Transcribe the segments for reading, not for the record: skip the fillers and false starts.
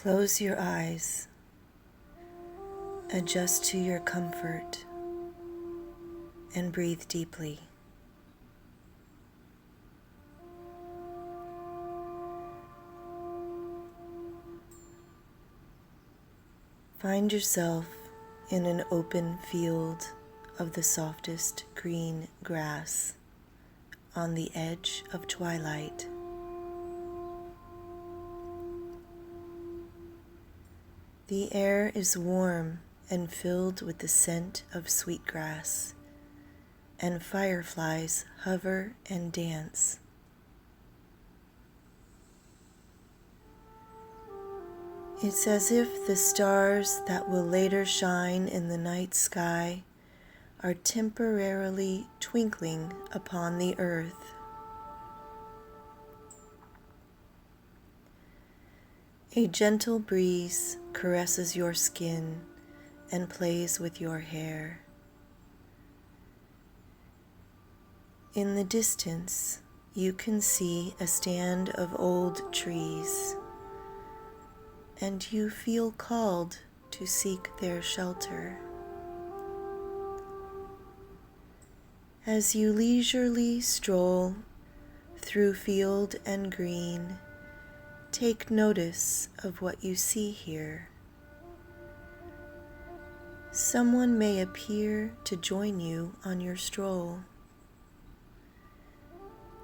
Close your eyes, adjust to your comfort, and breathe deeply. Find yourself in an open field of the softest green grass on the edge of twilight. The air is warm and filled with the scent of sweetgrass, and fireflies hover and dance. It's as if the stars that will later shine in the night sky are temporarily twinkling upon the earth. A gentle breeze caresses your skin and plays with your hair. In the distance, you can see a stand of old trees, and you feel called to seek their shelter. As you leisurely stroll through field and green, take notice of what you see here. Someone may appear to join you on your stroll.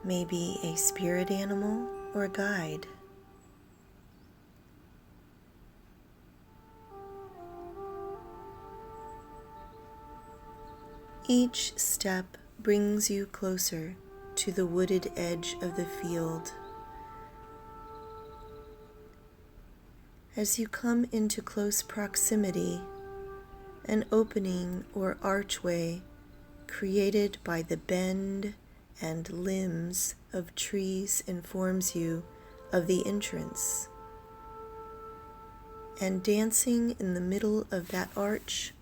Maybe a spirit animal or guide. Each step brings you closer to the wooded edge of the field. As you come into close proximity, an opening or archway created by the bend and limbs of trees informs you of the entrance. And dancing in the middle of that arch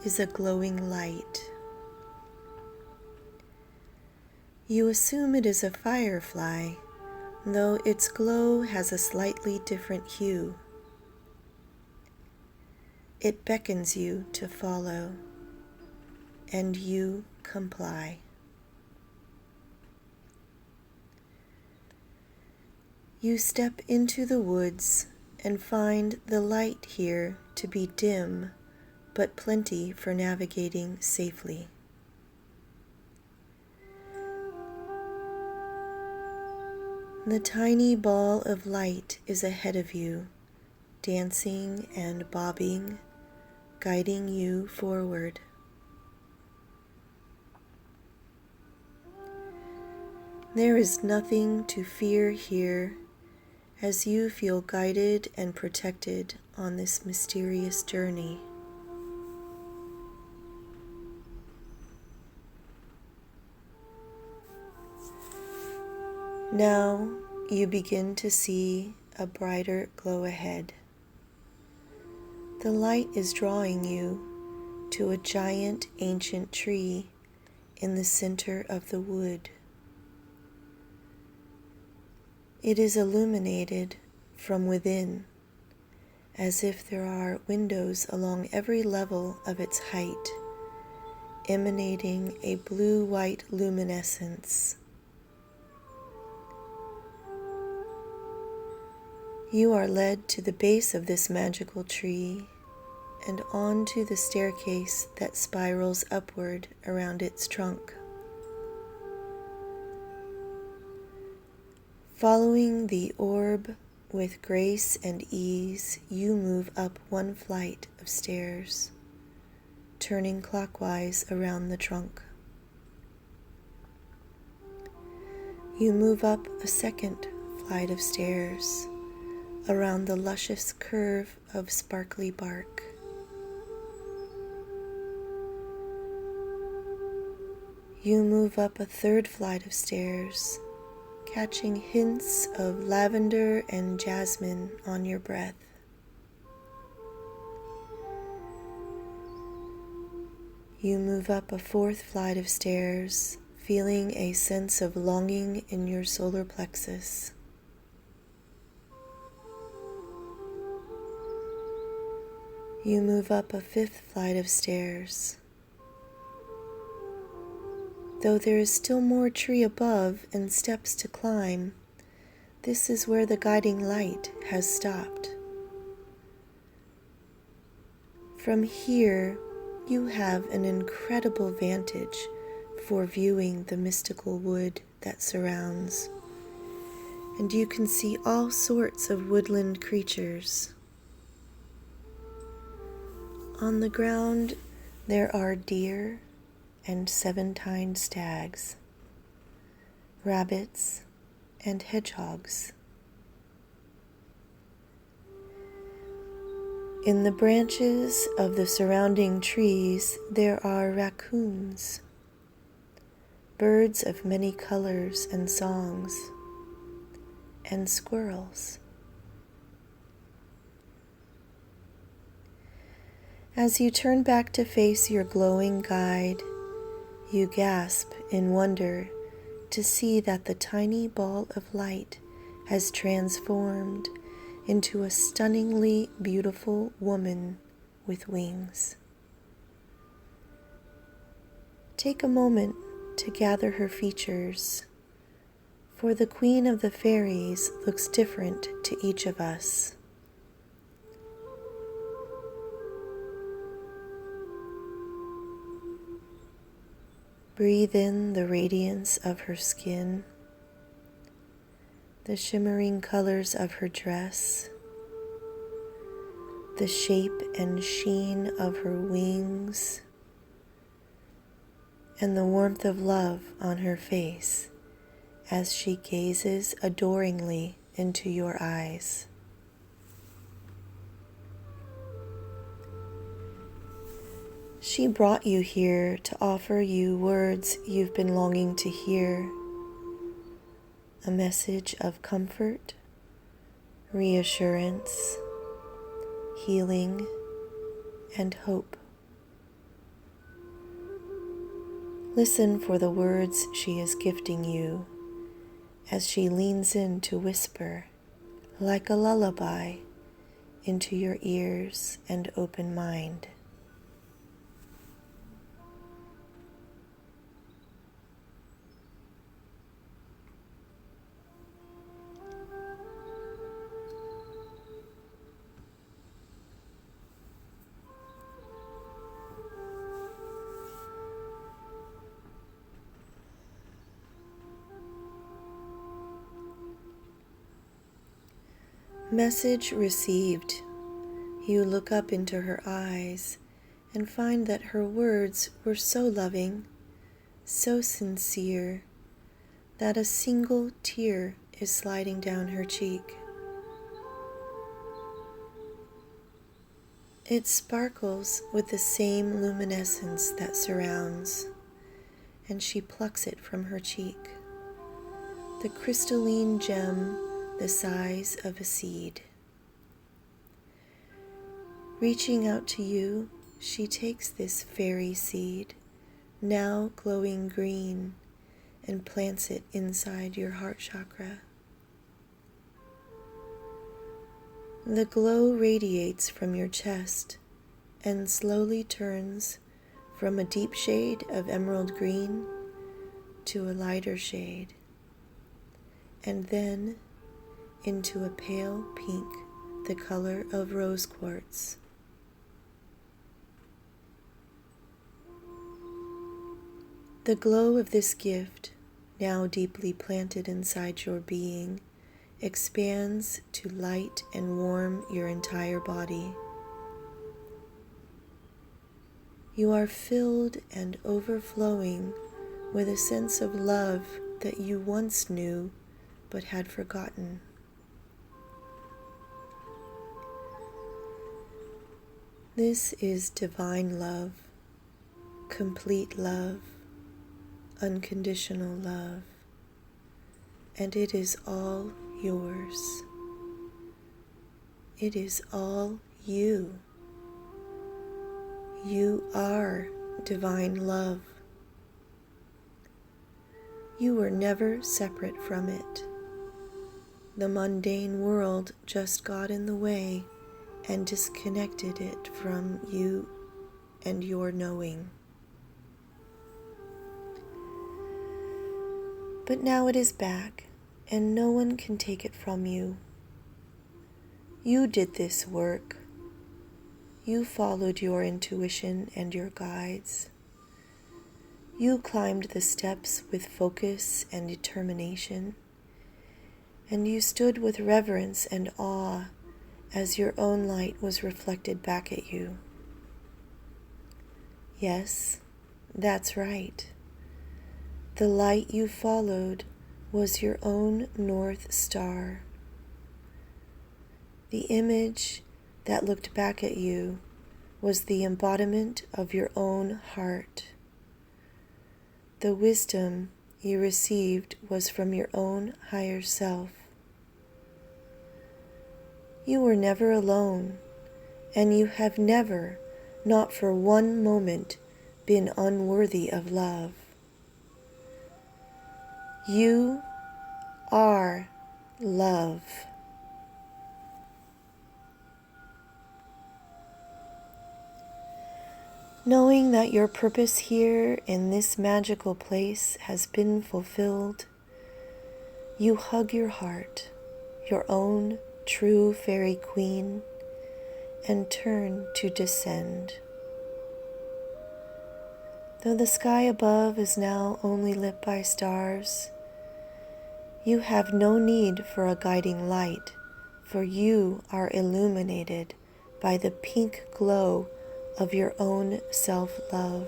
is a glowing light. You assume it is a firefly, though its glow has a slightly different hue. It beckons you to follow, and you comply. You step into the woods and find the light here to be dim, but plenty for navigating safely. The tiny ball of light is ahead of you, dancing and bobbing, guiding you forward. There is nothing to fear here, as you feel guided and protected on this mysterious journey. Now you begin to see a brighter glow ahead. The light is drawing you to a giant ancient tree in the center of the wood. It is illuminated from within, as if there are windows along every level of its height, emanating a blue-white luminescence. You are led to the base of this magical tree and onto the staircase that spirals upward around its trunk. Following the orb with grace and ease, you move up one flight of stairs, turning clockwise around the trunk. You move up a second flight of stairs, around the luscious curve of sparkly bark. You move up a third flight of stairs, catching hints of lavender and jasmine on your breath. You move up a fourth flight of stairs, feeling a sense of longing in your solar plexus. You move up a 5th flight of stairs. Though there is still more tree above and steps to climb, this is where the guiding light has stopped. From here, you have an incredible vantage for viewing the mystical wood that surrounds, and you can see all sorts of woodland creatures. On the ground, there are deer and 7-tined stags, rabbits and hedgehogs. In the branches of the surrounding trees, there are raccoons, birds of many colors and songs, and squirrels. As you turn back to face your glowing guide, you gasp in wonder to see that the tiny ball of light has transformed into a stunningly beautiful woman with wings. Take a moment to gather her features, for the Queen of the Fairies looks different to each of us. Breathe in the radiance of her skin, the shimmering colors of her dress, the shape and sheen of her wings, and the warmth of love on her face as she gazes adoringly into your eyes. She brought you here to offer you words you've been longing to hear, a message of comfort, reassurance, healing, and hope. Listen for the words she is gifting you as she leans in to whisper, like a lullaby, into your ears and open mind. Message received. You look up into her eyes and find that her words were so loving, so sincere, that a single tear is sliding down her cheek. It sparkles with the same luminescence that surrounds, and she plucks it from her cheek, the crystalline gem the size of a seed. Reaching out to you, she takes this fairy seed, now glowing green, and plants it inside your heart chakra. The glow radiates from your chest and slowly turns from a deep shade of emerald green to a lighter shade, and then into a pale pink, the color of rose quartz. The glow of this gift, now deeply planted inside your being, expands to light and warm your entire body. You are filled and overflowing with a sense of love that you once knew but had forgotten. This is divine love, complete love, unconditional love, and it is all yours. It is all you. You are divine love. You were never separate from it. The mundane world just got in the way and disconnected it from you and your knowing. But now it is back, and no one can take it from you. You did this work. You followed your intuition and your guides. You climbed the steps with focus and determination, and you stood with reverence and awe as your own light was reflected back at you. Yes, that's right. The light you followed was your own North Star. The image that looked back at you was the embodiment of your own heart. The wisdom you received was from your own higher self. You were never alone, and you have never, not for one moment, been unworthy of love. You are love. Knowing that your purpose here in this magical place has been fulfilled, you hug your heart, your own true fairy queen, and turn to descend. Though the sky above is now only lit by stars, you have no need for a guiding light, for you are illuminated by the pink glow of your own self-love.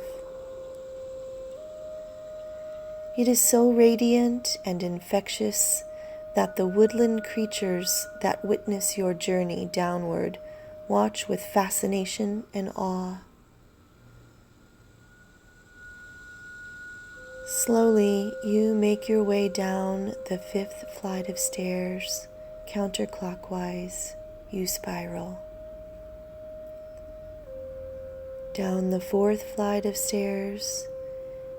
It is so radiant and infectious that the woodland creatures that witness your journey downward watch with fascination and awe. Slowly, you make your way down the 5th flight of stairs. Counterclockwise, you spiral. Down the 4th flight of stairs,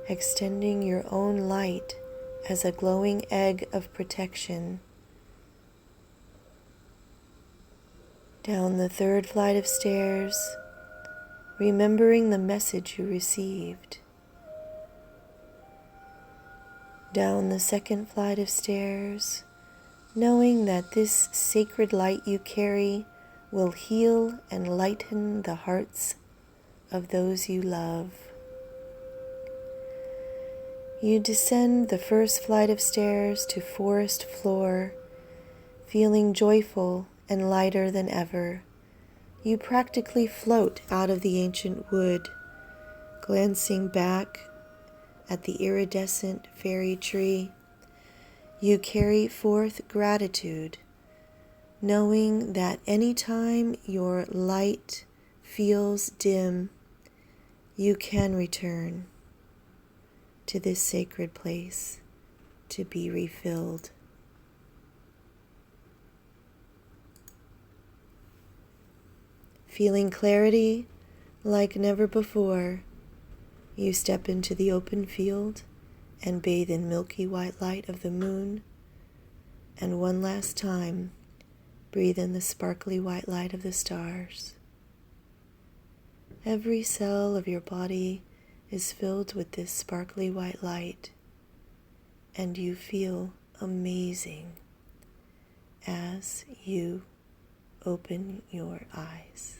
extending your own light as a glowing egg of protection. Down the 3rd flight of stairs, remembering the message you received. Down the 2nd flight of stairs, knowing that this sacred light you carry will heal and lighten the hearts of those you love. You descend the 1st flight of stairs to forest floor, feeling joyful and lighter than ever. You practically float out of the ancient wood, glancing back at the iridescent fairy tree. You carry forth gratitude, knowing that any time your light feels dim, you can return to this sacred place to be refilled. Feeling clarity like never before, you step into the open field and bathe in milky white light of the moon, and one last time, breathe in the sparkly white light of the stars. Every cell of your body is filled with this sparkly white light, and you feel amazing as you open your eyes.